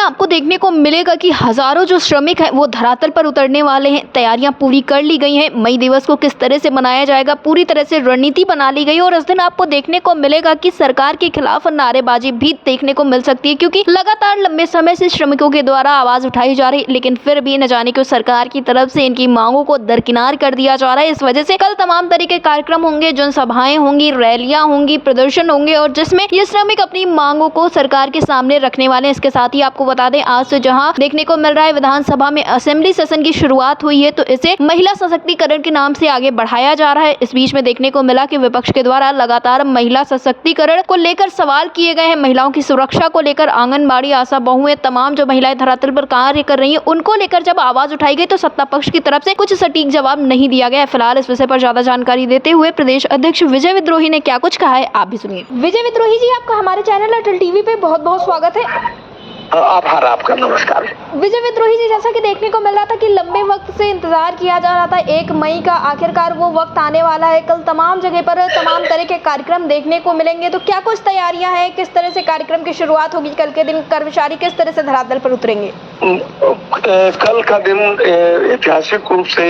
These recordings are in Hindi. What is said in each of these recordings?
आपको देखने को मिलेगा कि हजारों जो श्रमिक हैं वो धरातल पर उतरने वाले हैं। तैयारियां पूरी कर ली गई हैं। मई दिवस को किस तरह से मनाया जाएगा, पूरी तरह से रणनीति बना ली गई और इस दिन आपको देखने को मिलेगा कि सरकार के खिलाफ नारेबाजी भी देखने को मिल सकती है, क्योंकि लगातार लंबे समय से श्रमिकों के द्वारा आवाज उठाई जा रही, लेकिन फिर भी न जाने क्यों सरकार की तरफ से इनकी मांगों को दरकिनार कर दिया जा रहा है। इस वजह से कल तमाम तरह के कार्यक्रम होंगे, जनसभाएं होंगी, रैलियां होंगी, प्रदर्शन होंगे और जिसमें ये श्रमिक अपनी मांगों को सरकार के सामने रखने वाले हैं। इसके साथ ही आपको बता दें, आज से जहां देखने को मिल रहा है विधानसभा में असेंबली सेशन की शुरुआत हुई है, तो इसे महिला सशक्तिकरण के नाम से आगे बढ़ाया जा रहा है। इस बीच में देखने को मिला कि विपक्ष के द्वारा लगातार महिला सशक्तिकरण को लेकर सवाल किए गए हैं। महिलाओं की सुरक्षा को लेकर आंगनबाड़ी, आशा बहुएं, तमाम जो महिलाएं धरातल पर कार्य कर रही हैं, उनको लेकर जब आवाज उठाई गई तो सत्ता पक्ष की तरफ से कुछ सटीक जवाब नहीं दिया गया। फिलहाल इस विषय पर ज्यादा जानकारी देते हुए प्रदेश अध्यक्ष विजय विद्रोही ने क्या कुछ कहा है, आप भी सुनिए। विजय विद्रोही जी, आपका हमारे चैनल अटल टीवी पे बहुत बहुत स्वागत है। आभार आपका, नमस्कार। विजय विद्रोही जी, जैसा कि देखने को मिल रहा था कि लंबे वक्त से इंतजार किया जा रहा था 1 मई का, आखिरकार वो वक्त आने वाला है। कल तमाम जगह पर तमाम तरह के कार्यक्रम देखने को मिलेंगे, तो क्या कुछ तैयारियां हैं, किस तरह से कार्यक्रम की शुरुआत होगी? कल के दिन कर्मचारी किस तरह से धरातल पर उतरेंगे? कल का दिन ऐतिहासिक रूप से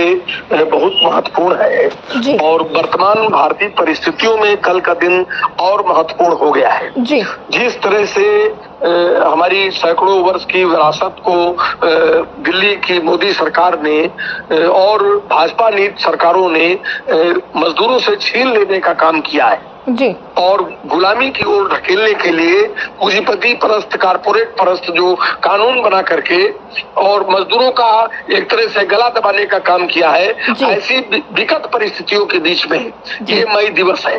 बहुत महत्वपूर्ण है और वर्तमान भारतीय परिस्थितियों में कल का दिन और महत्वपूर्ण हो गया है जी। जिस तरह से हमारी सैकड़ों वर्ष की विरासत को दिल्ली की मोदी सरकार ने और भाजपा नीति सरकारों ने मजदूरों से छीन लेने का काम किया है जी, और गुलामी की ओर ढकेलने के लिए पूंजीपति परस्त, कारपोरेट परस्त जो कानून बना करके और मजदूरों का एक तरह से गला दबाने का काम किया है। ऐसी विकट परिस्थितियों के बीच में ये मई दिवस है।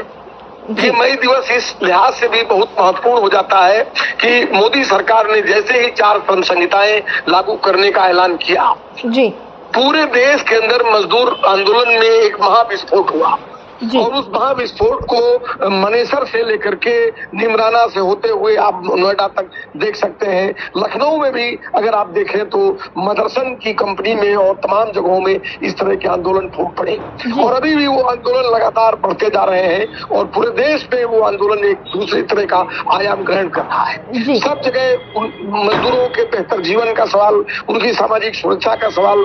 ये मई दिवस इस लिहाज से भी बहुत महत्वपूर्ण हो जाता है कि मोदी सरकार ने जैसे ही 4 श्रम संहिताएं लागू करने का ऐलान किया जी, पूरे देश के अंदर मजदूर आंदोलन में एक महाविस्फोट हुआ और उस महाविस्फोट को मनेसर से लेकर के निमराना से होते हुए आप नोएडा तक देख सकते हैं। लखनऊ में भी अगर आप देखें तो मदरसन की कंपनी में और तमाम जगहों में इस तरह के आंदोलन फूट पड़े और अभी भी वो आंदोलन लगातार बढ़ते जा रहे हैं और पूरे देश में वो आंदोलन एक दूसरे तरह का आयाम ग्रहण कर रहा है। सब जगह मजदूरों के बेहतर जीवन का सवाल, उनकी सामाजिक सुरक्षा का सवाल,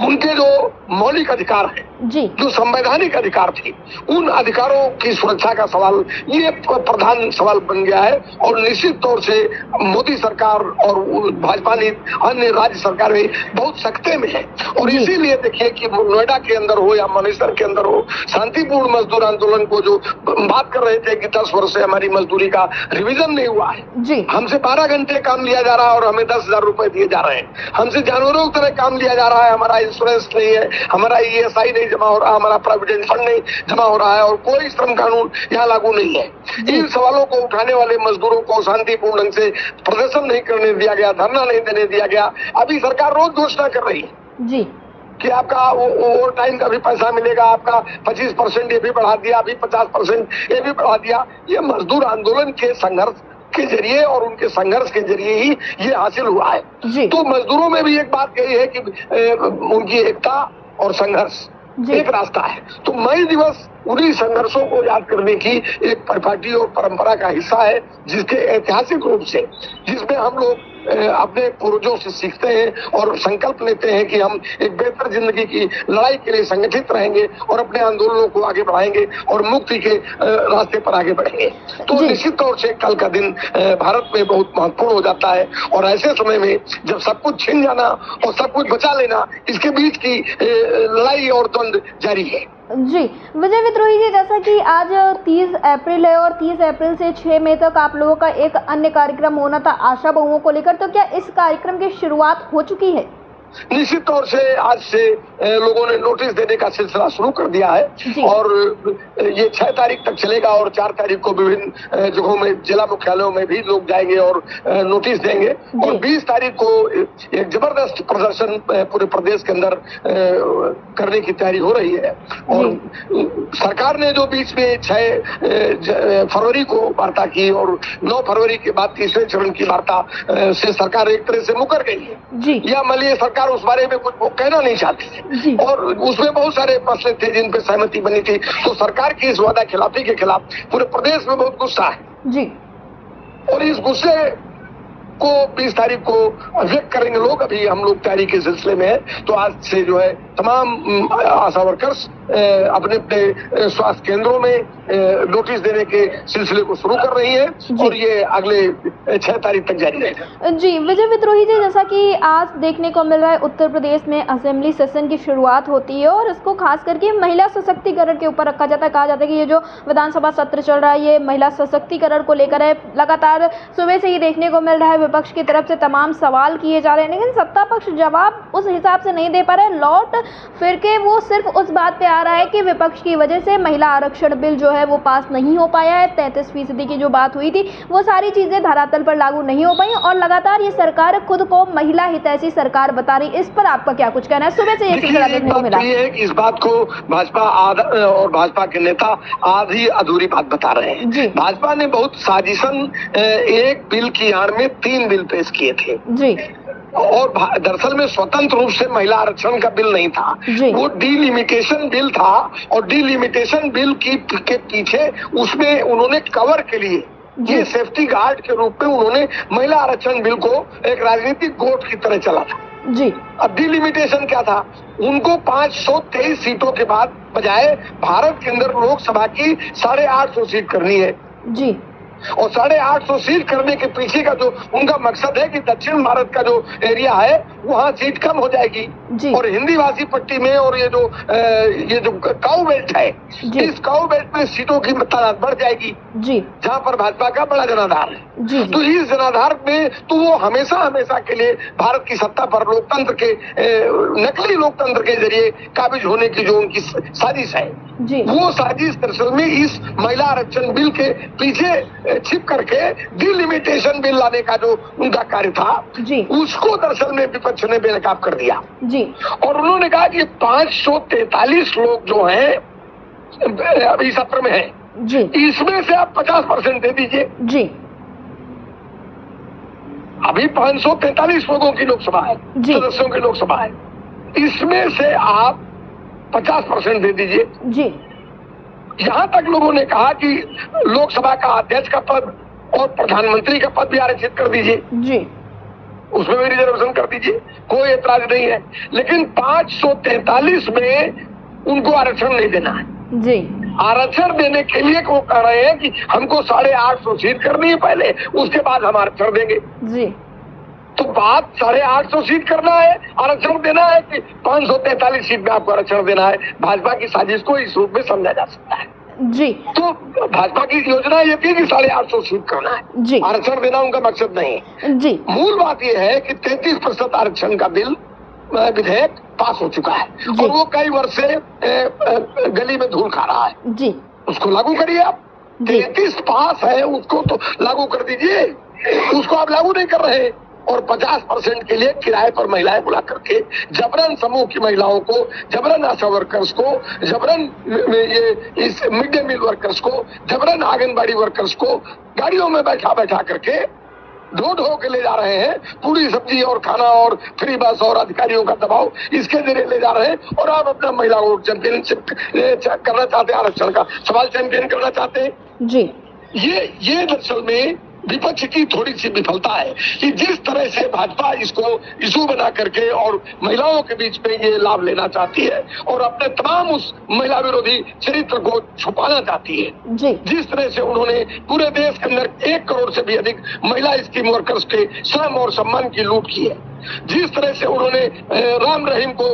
उनके जो मौलिक अधिकार है, जो संवैधानिक अधिकार थी, उन अधिकारों की सुरक्षा का सवाल, ये प्रधान सवाल बन गया है और निश्चित तौर से मोदी सरकार और भाजपा ने अन्य राज्य सरकारें बहुत सख्ते में है और इसीलिए देखिए कि नोएडा के अंदर हो या मनेसर के अंदर हो, शांतिपूर्ण मजदूर आंदोलन को जो बात कर रहे थे कि 10 वर्ष से हमारी मजदूरी का रिविजन नहीं हुआ है, हमसे 12 घंटे काम लिया जा रहा है और हमें 10,000 रुपए दिए जा रहे हैं, हमसे जानवरों की तरह काम लिया जा रहा है, हमारा इंश्योरेंस नहीं है, हमारा ESI नहीं जमा हो रहा, हमारा प्रोविडेंट फंड नहीं जमा हो रहा है और कोई श्रम कानून यहाँ लागू नहीं है। इन सवालों को उठाने वाले मजदूरों को शांतिपूर्ण ढंग से प्रदर्शन नहीं करने दिया गया, धरना नहीं देने दिया गया। अभी सरकार रोज घोषणा कर रही है जी कि आपका ओवर टाइम का भी पैसा मिलेगा, आपका 25% ये भी बढ़ा दिया, अभी 50% ये भी बढ़ा दिया। ये मजदूर आंदोलन के संघर्ष के जरिए और उनके संघर्ष के जरिए ही ये हासिल हुआ है। तो मजदूरों में भी एक बात यही है कि उनकी एकता और संघर्ष एक रास्ता है। तो मई दिवस उन्हीं संघर्षों को याद करने की एक परिपाटी और परंपरा का हिस्सा है, जिसके ऐतिहासिक रूप से जिसमें हम लोग अपने पूर्वजों से सीखते हैं और संकल्प लेते हैं कि हम एक बेहतर जिंदगी की लड़ाई के लिए संगठित रहेंगे और अपने आंदोलनों को आगे बढ़ाएंगे और मुक्ति के रास्ते पर आगे बढ़ेंगे। तो निश्चित तौर से कल का दिन भारत में बहुत महत्वपूर्ण हो जाता है और ऐसे समय में जब सब कुछ छिन जाना और सब कुछ बचा लेना, इसके बीच की लड़ाई और द्वंद्व जारी है जी। विजय विद्रोही जी, जैसा कि आज 30 अप्रैल है और 30 अप्रैल से 6 मई तक आप लोगों का एक अन्य कार्यक्रम होना था आशा बहुओं को लेकर, तो क्या इस कार्यक्रम की शुरुआत हो चुकी है? निश्चित तौर से आज से लोगों ने नोटिस देने का सिलसिला शुरू कर दिया है और ये 6 तारीख तक चलेगा और 4 तारीख को विभिन्न जगहों में, जिला मुख्यालयों में भी लोग जाएंगे और नोटिस देंगे और 20 तारीख को एक जबरदस्त प्रदर्शन पूरे प्रदेश के अंदर करने की तैयारी हो रही है। और सरकार ने जो बीच में 6 फरवरी को वार्ता की और 9 फरवरी के बाद तीसरे चरण की वार्ता से सरकार एक तरह से मुकर गई है या मलिए सरकार उस बारे में कुछ कहना नहीं चाहती और उसमें बहुत सारे मसले थे जिन पे सहमति बनी थी। तो सरकार की इस वादा खिलाफी के खिलाफ पूरे प्रदेश में बहुत गुस्सा है जी और इस गुस्से को 20 तारीख को व्यक्त करेंगे लोग। अभी हम लोग तैयारी के सिलसिले में है, तो आज से जो है तमाम आशा वर्कर्स अपने अपने स्वास्थ्य केंद्रों में नोटिस देने के सिलसिले को शुरू कर रही है और ये अगले 6 तारीख तक जारी रहेगा। जी विजय विद्रोही जी, जैसा कि आज देखने को मिल रहा है उत्तर प्रदेश में असेंबली सेशन की शुरुआत होती है और इसको खास करके महिला सशक्तिकरण के ऊपर रखा जाता है। कहा जाता है कि ये जो विधानसभा सत्र चल रहा है ये महिला सशक्तिकरण को लेकर है। लगातार सुबह से ही देखने को मिल रहा है विपक्ष की तरफ से तमाम सवाल किए जा रहे हैं, लेकिन सत्ता पक्ष जवाब उस हिसाब से नहीं दे पा रहे। लौट फिर के वो सिर्फ उस बात पे आ रहा है कि विपक्ष की वजह से महिला आरक्षण बिल जो है वो पास नहीं हो पाया है। 33% की जो बात हुई थी वो सारी चीजें धरातल पर लागू नहीं हो पाई और लगातार ये सरकार खुद को महिला हितैषी सरकार बता रही। इस पर आपका क्या कुछ कहना है? सुबह से ये सिलसिला देखने को मिला है। इस बात को भाजपा और भाजपा के नेता आधी अधूरी बात बता रहे हैं। भाजपा ने बहुत साजिशन एक बिल की आड़ में 3 बिल पेश किए थे जी, और दरअसल में स्वतंत्र रूप से महिला आरक्षण का बिल नहीं था, वो डिलिमिटेशन बिल था। और डिलिमिटेशन बिल के पीछे उसमें उन्होंने कवर के लिए ये सेफ्टी गार्ड के रूप में उन्होंने महिला आरक्षण बिल को एक राजनीतिक गोट की तरह चला था जी। अब डिलिमिटेशन क्या था? उनको 523 सीटों के बाद बजाय भारत के अंदर लोकसभा की 850 सीट करनी है जी, और 850 सीट करने के पीछे का जो उनका मकसद है कि दक्षिण भारत का जो एरिया है वहाँ सीट कम हो जाएगी और हिंदी भाषी पट्टी में और ये जो काऊ बेल्ट है, इस काऊ बेल्ट में सीटों की तादाद बढ़ जाएगी जी, जहाँ पर भाजपा का बड़ा जनाधार है। तो इस जनाधार में तो वो हमेशा के लिए भारत की सत्ता पर लोकतंत्र के नकली लोकतंत्र के जरिए काबिज होने की जो उनकी साजिश है, वो साजिश दरअसल में इस महिला आरक्षण बिल के पीछे छिप करके डिलिमिटेशन बिल लाने का जो उनका कार्य था उसको दरअसल में विपक्ष ने बेनकाब कर दिया जी। और उन्होंने कहा कि 543 लोग जो हैं अभी सत्र में हैं जी, इसमें से आप 50% दे दीजिए जी। अभी 543 लोगों की लोकसभा है, सदस्यों की लोकसभा है, इसमें से आप 50% दे दीजिए जी। यहाँ तक लोगों ने कहा कि लोकसभा का अध्यक्ष का पद और प्रधानमंत्री का पद भी आरक्षित कर दीजिए जी, उसमें भी रिजर्वेशन कर दीजिए, कोई ऐतराज नहीं है। लेकिन 543 में उनको आरक्षण नहीं देना है जी। आरक्षण देने के लिए वो कह रहे हैं कि हमको 850 सीट करनी है पहले, उसके बाद हम आरक्षण देंगे जी। तो बात 850 सीट करना है, आरक्षण देना है कि 543 सीट में आपको आरक्षण देना है। भाजपा की साजिश को इस रूप में समझा जा सकता है जी। तो भाजपा की योजना ये थी कि 850 सीट करना है जी, आरक्षण देना उनका मकसद नहीं है जी। मूल बात ये है कि 33% आरक्षण का बिल विधेयक पास हो चुका है और वो कई वर्ष से गली में धूल खा रहा है जी, उसको लागू करिए आप। 33 पास है, उसको तो लागू कर दीजिए, उसको आप लागू नहीं कर रहे। और 50% के लिए किराए पर महिलाएं बुला करके जबरन समूह की महिलाओं को, जबरन आशा वर्कर्स को, जबरन ये इस मिड डे मील वर्कर्स को, जबरन आंगनबाड़ी वर्कर्स को गाड़ियों में बैठा करके ढो के ले जा रहे हैं। पूरी सब्जी और खाना और फ्री बस और अधिकारियों का दबाव इसके जरिए ले जा रहे हैं और आप अपना महिलाओं को चैंपियनशिप करना चाहते हैं, आरक्षण का सवाल चैंपियन करना चाहते हैं जी। ये दरअसल में विपक्ष की थोड़ी सी विफलता है कि जिस तरह से भाजपा इसको इशू बना करके और महिलाओं के बीच में ये लाभ लेना चाहती है और अपने तमाम उस महिला विरोधी चरित्र को छुपाना चाहती है जी। जिस तरह से उन्होंने पूरे देश के अंदर 1 करोड़ से भी अधिक महिला स्कीम वर्कर्स के श्रम और सम्मान की लूट की है, जिस तरह से उन्होंने राम रहीम को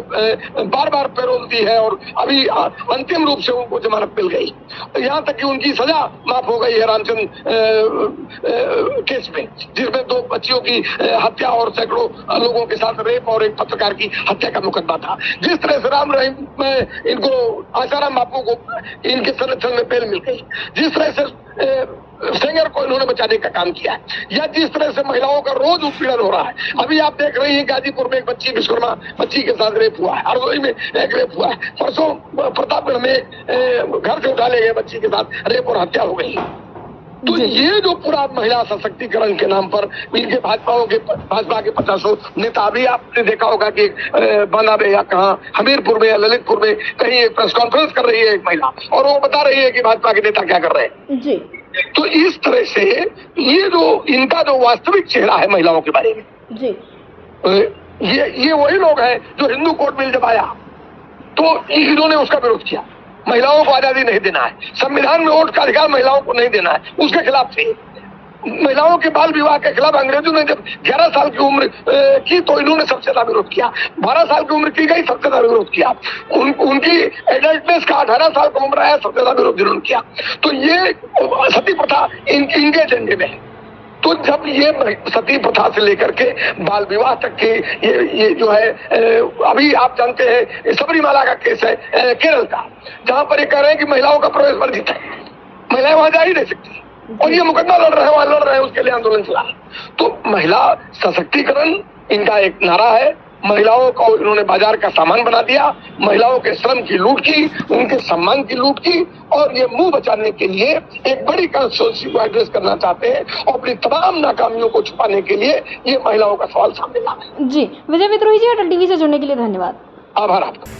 बार पैरोल दी है और अभी अंतिम रूप से उनको जमानत मिल गई, यहाँ तक कि उनकी सजा माफ हो गई है रामचंद्र केस में, जिसमें 2 बच्चियों की हत्या और सैकड़ों लोगों के साथ रेप और एक पत्रकार की हत्या का मुकदमा था। जिस तरह से राम रहीम में इनको आसाराम बापू को इनके संरक्षण में बेल मिल गई, जिस तरह से सेंगर को इन्होंने बचाने का काम किया है, या जिस तरह से महिलाओं का रोज उत्पीड़न हो रहा है। अभी आप देख रही हैं गाजीपुर में एक बच्ची विश्वकर्मा बच्ची के साथ रेप हुआ है, हरदोई में एक रेप हुआ है, परसों प्रतापगढ़ में घर से उठा ले गए बच्ची के साथ रेप और हत्या हो गई। तो ये जो पूरा महिला सशक्तिकरण के नाम पर इनके भाजपा के 50 नेता, अभी आपने देखा होगा कि बांदा में या कहाँ हमीरपुर में या ललितपुर में कहीं एक प्रेस कॉन्फ्रेंस कर रही है एक महिला और वो बता रही है कि भाजपा के नेता क्या कर रहे हैं जी। तो इस तरह से ये जो इनका जो वास्तविक चेहरा है महिलाओं के बारे में जी, ये वही लोग हैं जो हिंदू कोड बिल जब आया तो इन्होंने उसका विरोध किया। महिलाओं को आजादी नहीं देना है, संविधान में वोट का अधिकार महिलाओं को नहीं देना है, उसके खिलाफ थे। महिलाओं के बाल विवाह के खिलाफ अंग्रेजों ने जब 11 साल की उम्र की तो इन्होंने सबसे ज्यादा विरोध किया। 12 साल की उम्र की गई, सबसे ज्यादा विरोध किया। उनकी एडल्टनेस का 18 साल का उम्र है, सबसे ज्यादा विरोध इन्होंने किया। तो ये सती प्रथा इनके एजेंडे में है। तो जब ये सती प्रथा से लेकर के बाल विवाह तक के ये जो है, अभी आप जानते हैं सबरीमाला का केस है केरल का, जहां पर ये कह रहे हैं कि महिलाओं का प्रवेश वर्जित है, महिलाएं वहां जा ही नहीं सकती, और ये मुकदमा लड़ रहे हैं, वहां लड़ रहे हैं, उसके लिए आंदोलन चला। तो महिला सशक्तिकरण इनका एक नारा है। महिलाओं को इन्होंने बाजार का सामान बना दिया, महिलाओं के श्रम की लूट की, उनके सम्मान की लूट की, और ये मुंह बचाने के लिए एक बड़ी कॉन्स्टिट्यूएंसी को एड्रेस करना चाहते हैं और अपनी तमाम नाकामियों को छुपाने के लिए ये महिलाओं का सवाल सामने ला रहे हैं। जी, विजय विद्रोही जी, अटल टीवी से जुड़ने के लिए धन्यवाद। आभार आपका।